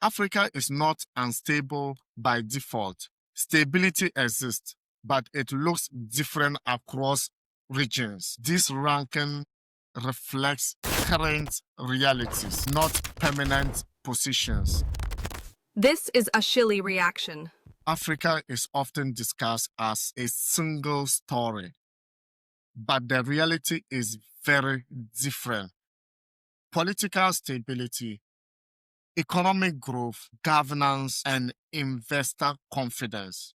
Africa is not unstable by default. Stability exists, but it looks different across regions. This ranking reflects current realities, not permanent positions. This is Ashili reaction. Africa is often discussed as a single story, but the reality is very different. Political stability, economic growth, governance, and investor confidence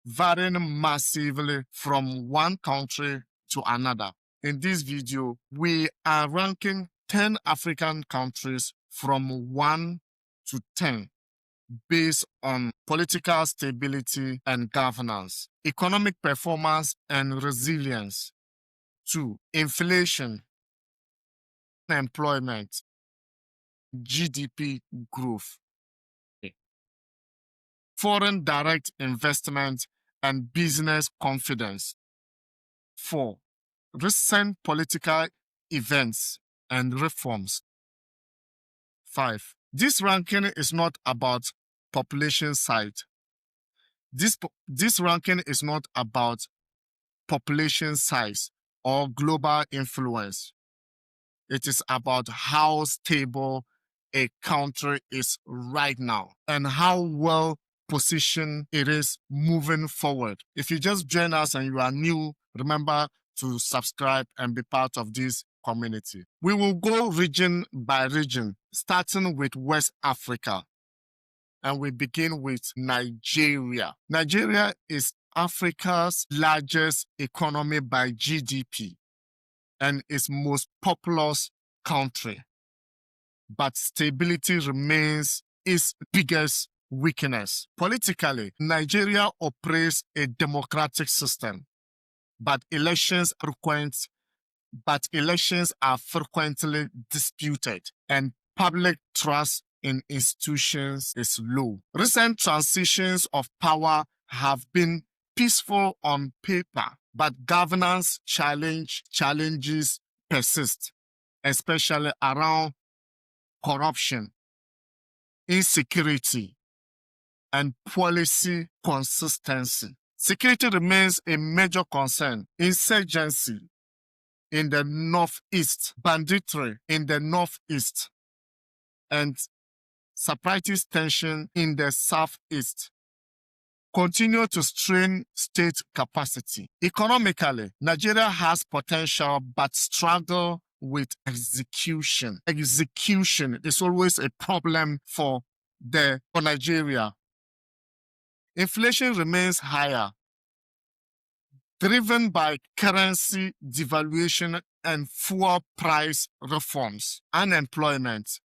varying massively from one country to another. In this video, we are ranking 10 African countries from 1 to 10 based on political stability and governance, economic performance and resilience. 2. Inflation, employment, GDP growth. Foreign direct investment and business confidence. 4. Recent political events and reforms. 5. This ranking is not about population size. This ranking is not about population size or global influence. It is about how stable a country is right now and how well positioned it is moving forward. If you just join us and you are new, remember to subscribe and be part of this community. We will go region by region, starting with West Africa. And we begin with Nigeria. Nigeria is Africa's largest economy by GDP and its most populous country. But stability remains its biggest weakness. Politically, Nigeria operates a democratic system, but elections are frequently disputed, and public trust in institutions is low. Recent transitions of power have been peaceful on paper, but governance challenges persist, especially around corruption, insecurity, and policy consistency. Security remains a major concern. Insurgency in the northeast, banditry in the northeast, and separatist tension in the southeast continue to strain state capacity. Economically, Nigeria has potential but struggle with execution. Execution is always a problem for Nigeria. Inflation remains higher, driven by currency devaluation and fuel price reforms. Unemployment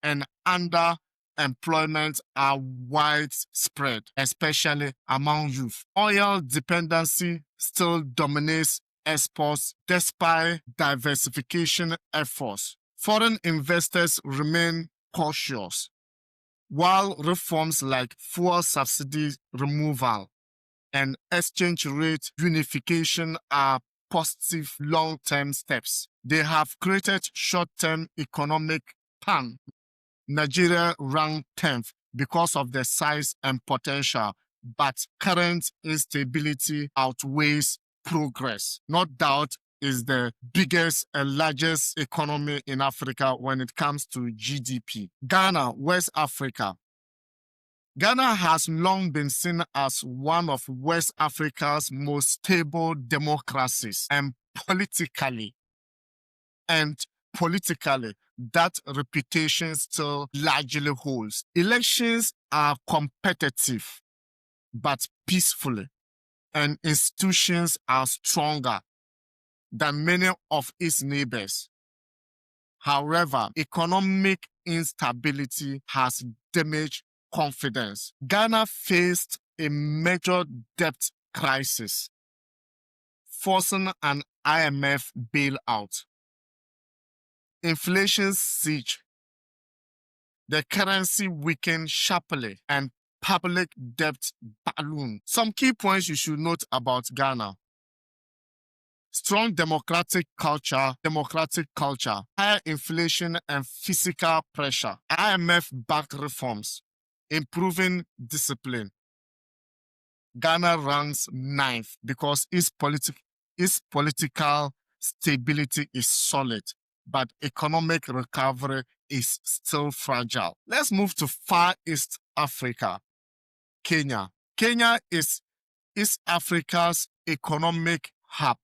and underemployment are widespread, especially among youth. Oil dependency still dominates exports despite diversification efforts. Foreign investors remain cautious, while reforms like fuel subsidy removal and exchange rate unification are positive long-term steps. They have created short-term economic pain. Nigeria ranked 10th because of the size and potential, but current instability outweighs progress. No doubt is the biggest and largest economy in Africa when it comes to GDP. Ghana, West Africa. Ghana has long been seen as one of West Africa's most stable democracies, and politically, that reputation still largely holds. Elections are competitive, but peacefully, and institutions are stronger than many of its neighbors. However, economic instability has damaged confidence. Ghana faced a major debt crisis, forcing an IMF bailout. Inflation siege, the currency weakened sharply, and public debt ballooned. Some key points you should note about Ghana. Strong democratic culture, higher inflation and fiscal pressure, IMF-backed reforms, improving discipline. Ghana ranks ninth because its political stability is solid, but economic recovery is still fragile. Let's move to Far East Africa. Kenya. Kenya is East Africa's economic hub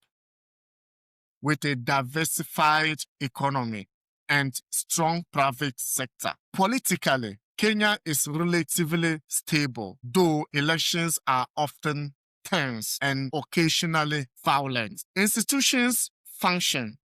with a diversified economy and strong private sector. Politically, Kenya is relatively stable, though elections are often tense and occasionally violent. Institutions function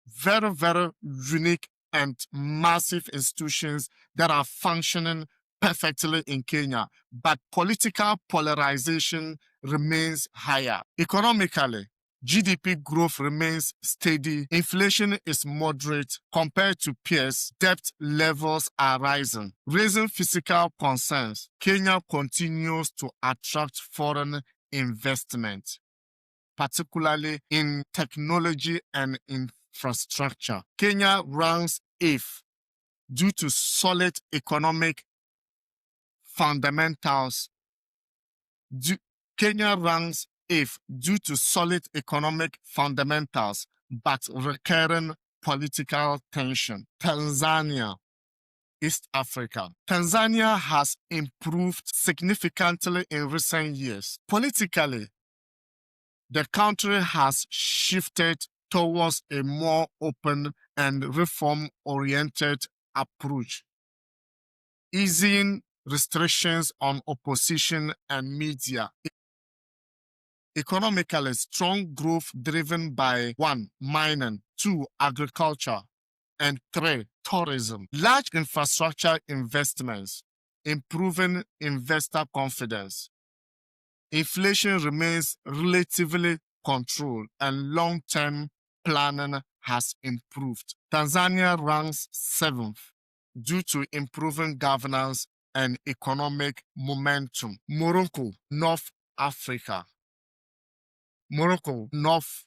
very unique and massive institutions that are functioning perfectly in Kenya, but political polarization remains higher. Economically, GDP growth remains steady, inflation is moderate compared to peers, debt levels are rising. Raising fiscal concerns, Kenya continues to attract foreign investment, particularly in technology and infrastructure. Kenya ranks 8th due to solid economic fundamentals. Kenya ranks 8th due to solid economic fundamentals, but recurring political tension. Tanzania, East Africa. Tanzania has improved significantly in recent years. Politically, the country has shifted towards a more open and reform-oriented approach, easing restrictions on opposition and media. Economically, strong growth driven by 1. Mining, 2. Agriculture, and 3. Tourism. Large infrastructure investments, improving investor confidence. Inflation remains relatively controlled and long-term planning has improved. Tanzania ranks 7th due to improving governance and economic momentum. Morocco, North Africa. Morocco, North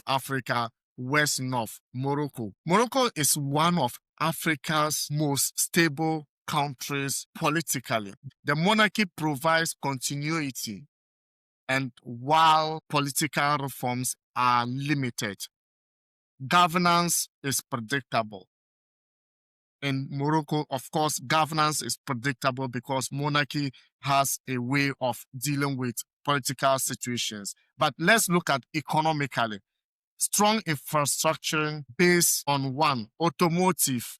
Africa, West North. Morocco. Morocco is one of Africa's most stable countries politically. The monarchy provides continuity, and while political reforms are limited, governance is predictable. In Morocco, of course, governance is predictable because monarchy has a way of dealing with political situations. But let's look at economically. Strong infrastructure based on 1. Automotive,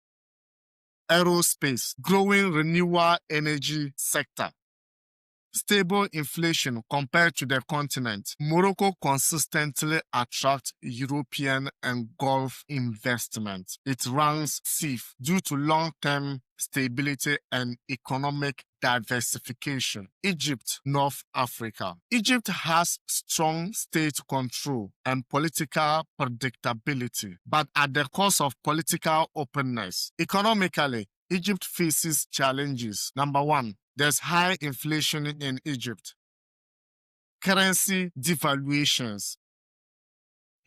aerospace, growing renewable energy sector, stable inflation compared to the continent. Morocco consistently attracts European and Gulf investment. It ranks 6th due to long-term stability and economic diversification. Egypt, North Africa. Egypt has strong state control and political predictability, but at the cost of political openness. Economically, Egypt faces challenges. Number 1, there's high inflation in Egypt, currency devaluations,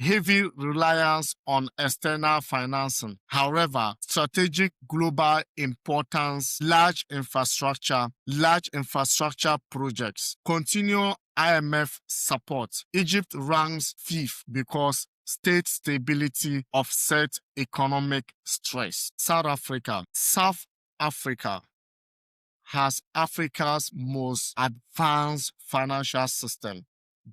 heavy reliance on external financing. However, strategic global importance, large infrastructure projects, continual IMF support. Egypt ranks 5th because state stability offsets economic stress. South Africa has Africa's most advanced financial system,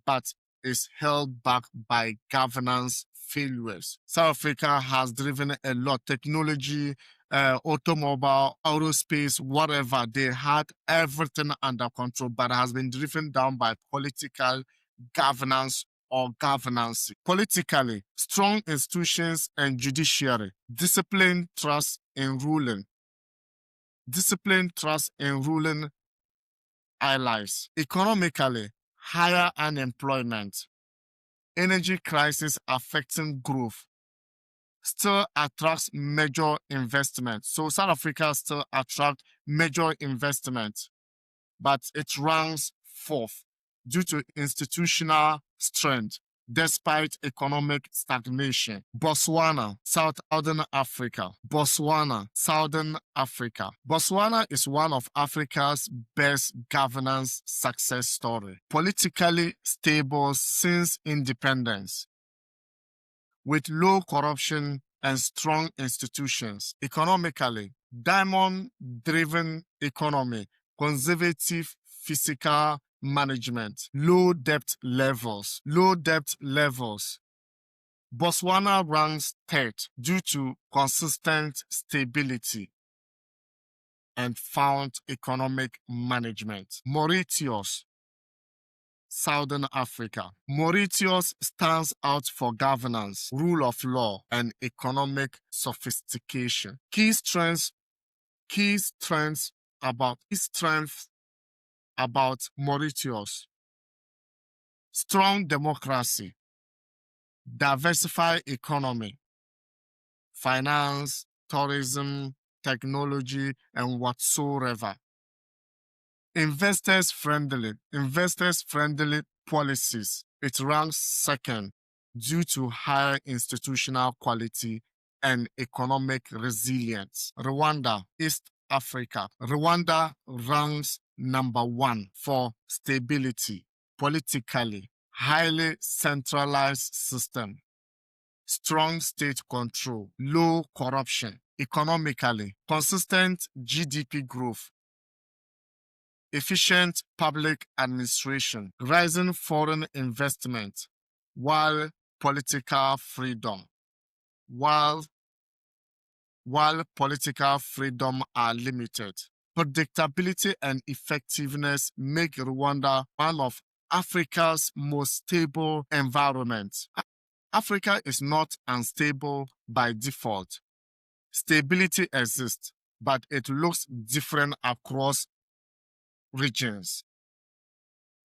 but is held back by governance failures. South Africa has driven a lot, technology, automobile, aerospace, whatever. They had everything under control, but has been driven down by political governance or governance. Politically, strong institutions and judiciary, discipline, trust in ruling allies. Economically, higher unemployment, energy crisis affecting growth, still attracts major investment. So South Africa still attracts major investment, but it ranks 4th due to institutional strength. despite economic stagnation. Botswana, Southern Africa. Botswana, Southern Africa. Botswana is one of Africa's best governance success story. Politically stable since independence, with low corruption and strong institutions. Economically, diamond-driven economy, conservative fiscal management, low debt levels. Botswana ranks third due to consistent stability and sound economic management. Mauritius, Southern Africa. Mauritius stands out for governance, rule of law, and economic sophistication. Key strengths about Mauritius: strong democracy, diversified economy, finance, tourism, technology, and whatsoever. Investors-friendly policies. It ranks second due to higher institutional quality and economic resilience. Rwanda, East Africa. Rwanda ranks number 1 for stability, politically, highly centralized system, strong state control, low corruption, economically, consistent GDP growth, efficient public administration, rising foreign investment, while political freedom are limited. Predictability and effectiveness make Rwanda one of Africa's most stable environments. Africa is not unstable by default. Stability exists, but it looks different across regions.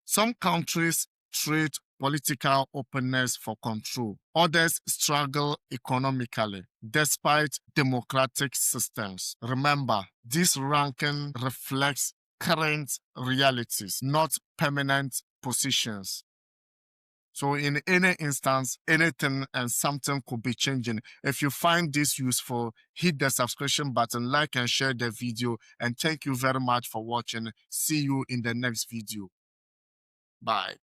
Some countries trade political openness for control. Others struggle economically despite democratic systems. Remember, this ranking reflects current realities, not permanent positions. So in any instance, anything and something could be changing. If you find this useful, hit the subscription button, like and share the video, and thank you very much for watching. See you in the next video. Bye.